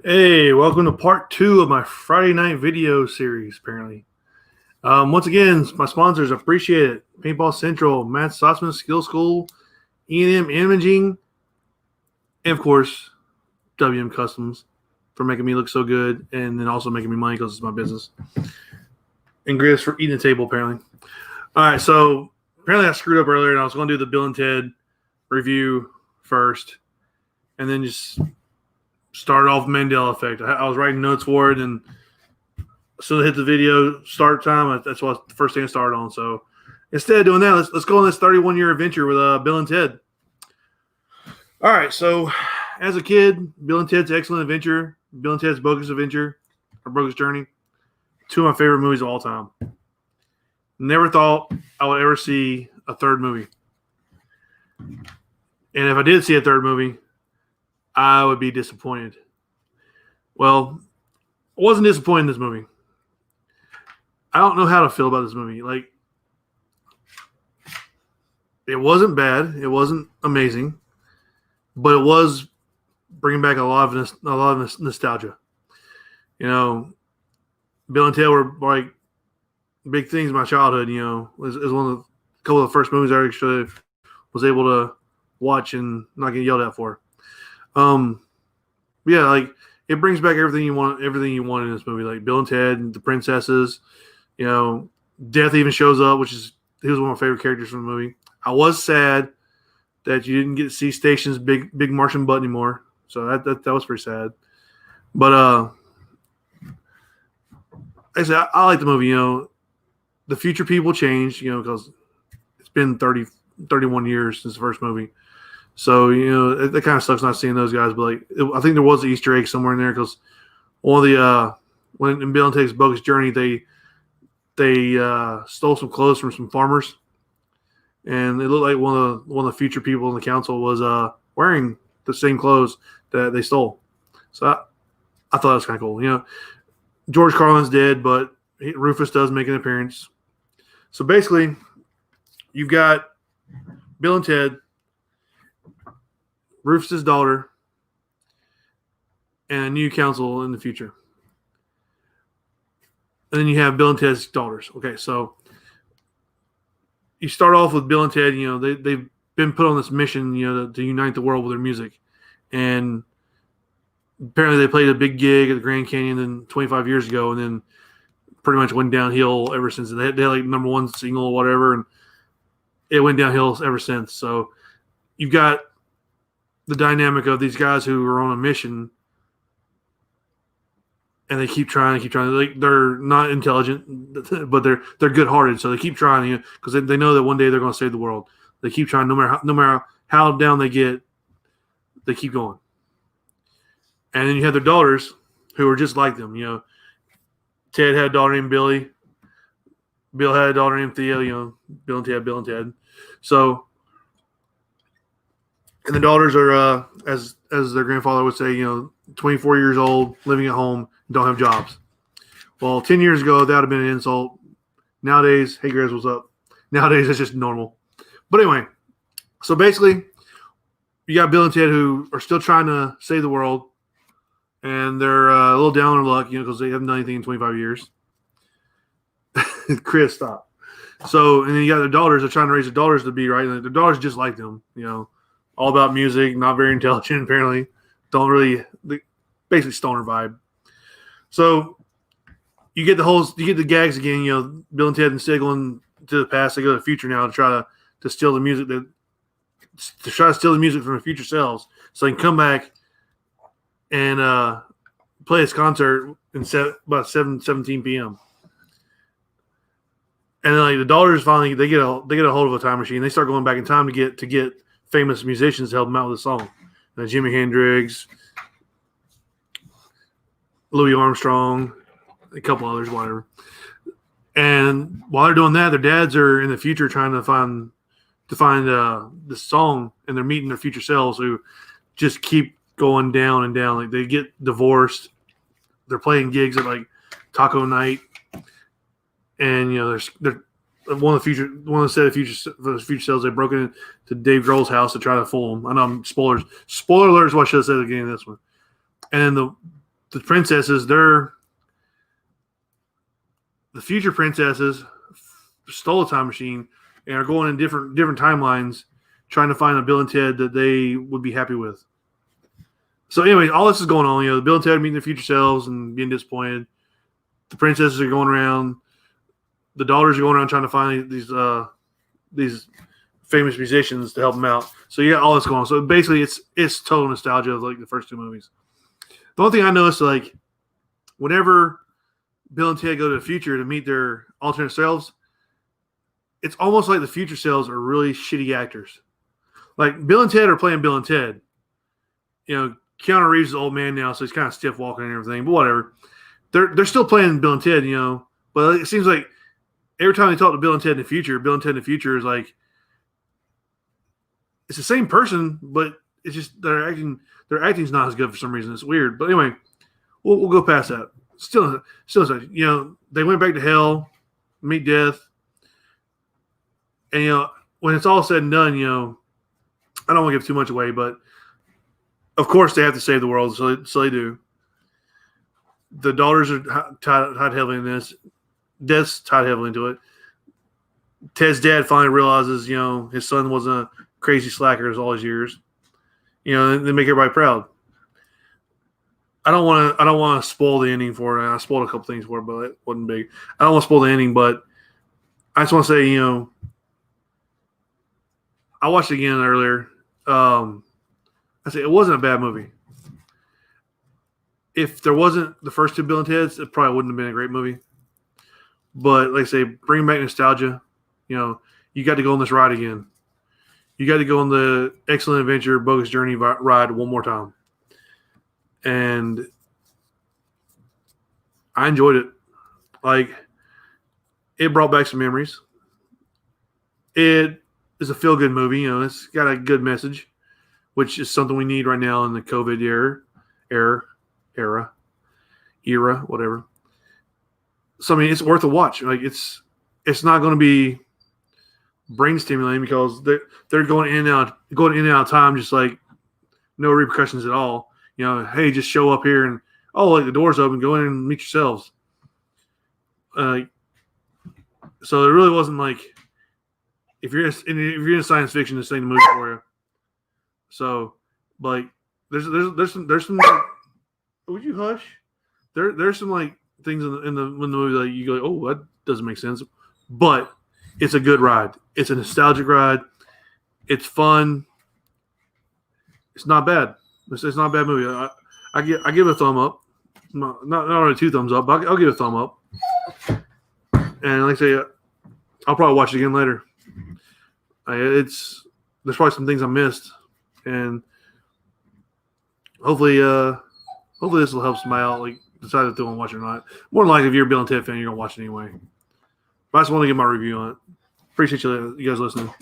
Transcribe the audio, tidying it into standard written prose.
Hey, welcome to part two of my Friday night video series, apparently. Once again, my sponsors, appreciate it. Paintball Central, Matt Sossman Skill School, E&M Imaging, and of course, WM Customs for making me look so good and then also making me money because it's my business. And Gris for eating the table, apparently. All right, so apparently I screwed up earlier and I was going to do the Bill and Ted review first and then just started off Mandela effect. I was writing notes for it, and so I hit the video start time. That's what the first thing I started on. So instead of doing that, let's go on this 31-year adventure with Bill and Ted. All right. So as a kid, Bill and Ted's Excellent Adventure, Bill and Ted's Bogus Adventure, or Bogus Journey, two of my favorite movies of all time. Never thought I would ever see a third movie. And if I did see a third movie, I would be disappointed. Well, I wasn't disappointed in this movie. I don't know how to feel about this movie. Like, it wasn't bad. It wasn't amazing, but it was bringing back a lot of nostalgia. You know, Bill and Ted were like big things in my childhood. You know, it was one of a couple of the first movies I actually was able to watch and not get yelled at for. Yeah, like it brings back everything you want in this movie, like Bill and Ted, the princesses. You know, Death even shows up, he was one of my favorite characters from the movie. I was sad that you didn't get to see Station's big Martian butt anymore, so that was pretty sad. But like I said, I like the movie. You know, the future people changed. You know, because it's been 31 years since the first movie. So, you know, it kind of sucks not seeing those guys. But, like, I think there was an Easter egg somewhere in there because one of the when in Bill and Ted's Bogus Journey, they stole some clothes from some farmers. And it looked like one of the future people in the council was wearing the same clothes that they stole. So I thought that was kind of cool. You know, George Carlin's dead, but Rufus does make an appearance. So, basically, you've got Bill and Ted, Rufus's daughter, and a new council in the future. And then you have Bill and Ted's daughters. Okay, so you start off with Bill and Ted. You know, they've been put on this mission, you know, to unite the world with their music. And apparently they played a big gig at the Grand Canyon then 25 years ago, and then pretty much went downhill ever since. They had like number one single or whatever, and it went downhill ever since. So you've got the dynamic of these guys who are on a mission, and they keep trying. Like, they're not intelligent, but they're good-hearted, so they keep trying, you know, because they know that one day they're going to save the world. They keep trying, no matter how down they get, they keep going. And then you have their daughters, who are just like them. You know, Ted had a daughter named Billy. Bill had a daughter named Thea. You know, Bill and Ted. So. And the daughters are, as their grandfather would say, you know, 24 years old, living at home, don't have jobs. Well, 10 years ago, that would have been an insult. Nowadays, hey, Grizz, what's up? Nowadays, it's just normal. But anyway, so basically, you got Bill and Ted who are still trying to save the world, and they're a little down on their luck, you know, because they haven't done anything in 25 years. Chris, stop. So, and then you got their daughters. They're trying to raise their daughters to be right. And their daughters just like them, you know. All about music, not very intelligent, apparently. Basically stoner vibe. So you get the gags again, you know, Bill and Ted instead of going to the past, they go to the future now to try to steal the music from the future selves. So they can come back and play this concert about 7:17 p.m. And then, like, the daughters finally they get a hold of a time machine. They start going back in time to get famous musicians to help them out with the song. Jimi Hendrix, Louis Armstrong, a couple others, whatever. And while they're doing that, their dads are in the future trying to find this song, and they're meeting their future selves who just keep going down and down. Like, they get divorced. They're playing gigs at like taco night, and you know they're one of the set of future selves. They broke into Dave Grohl's house to try to fool him. I know, spoilers. Spoiler alert is what I should have said at the beginning of this one. and then the princesses, the future princesses stole a time machine and are going in different timelines, trying to find a Bill and Ted that they would be happy with. So anyway, all this is going on. The Bill and Ted meeting their future selves and being disappointed. The princesses are going around. The daughters are going around trying to find these famous musicians to help them out. So you got all this going on. So basically, it's total nostalgia of like the first two movies. The only thing I noticed, like, whenever Bill and Ted go to the future to meet their alternate selves, it's almost like the future selves are really shitty actors. Like, Bill and Ted are playing Bill and Ted. Keanu Reeves is an old man now, so he's kind of stiff walking and everything, but whatever. They're still playing Bill and Ted, but it seems like every time they talk to Bill and Ted in the future, Bill and Ted in the future is like, it's the same person, but it's just their acting's not as good for some reason. It's weird. But anyway, we'll go past that. Still, they went back to hell, meet death. And, when it's all said and done, I don't want to give too much away, but of course they have to save the world, so they do. The daughters are tied heavily in this. Death's tied heavily into it. Ted's dad finally realizes, his son wasn't a crazy slacker as all his years. They make everybody proud. I don't want to spoil the ending for it. I spoiled a couple things for it, but it wasn't big. I don't want to spoil the ending, but I just want to say, I watched it again earlier. I say it wasn't a bad movie. If there wasn't the first two Bill and Ted's, it probably wouldn't have been a great movie. But like I say, bring back nostalgia. You got to go on this ride again. You got to go on the Excellent Adventure Bogus Journey ride one more time. And I enjoyed it. Like, it brought back some memories. It is a feel-good movie. It's got a good message, which is something we need right now in the COVID era, whatever. So, I mean, it's worth a watch. Like, it's not going to be brain stimulating because they're going in and out of time, just like no repercussions at all. Hey, just show up here and like the door's open, go in and meet yourselves. So it really wasn't like if you're in science fiction, this ain't the movie for you. So, like, there's some. Would you hush? There's some like things in the movie that you go, oh, that doesn't make sense, but it's a good ride. It's a nostalgic ride. It's fun. It's not bad. It's not a bad movie. I give it a thumb up. Not only 2 thumbs up, but I'll give it a thumb up. And like I say, I'll probably watch it again later. There's probably some things I missed, and hopefully this will help somebody out, like decide if they want to watch it or not. More than likely, if you're a Bill and Ted fan, you're gonna watch it anyway. But I just want to get my review on it. Appreciate you guys listening.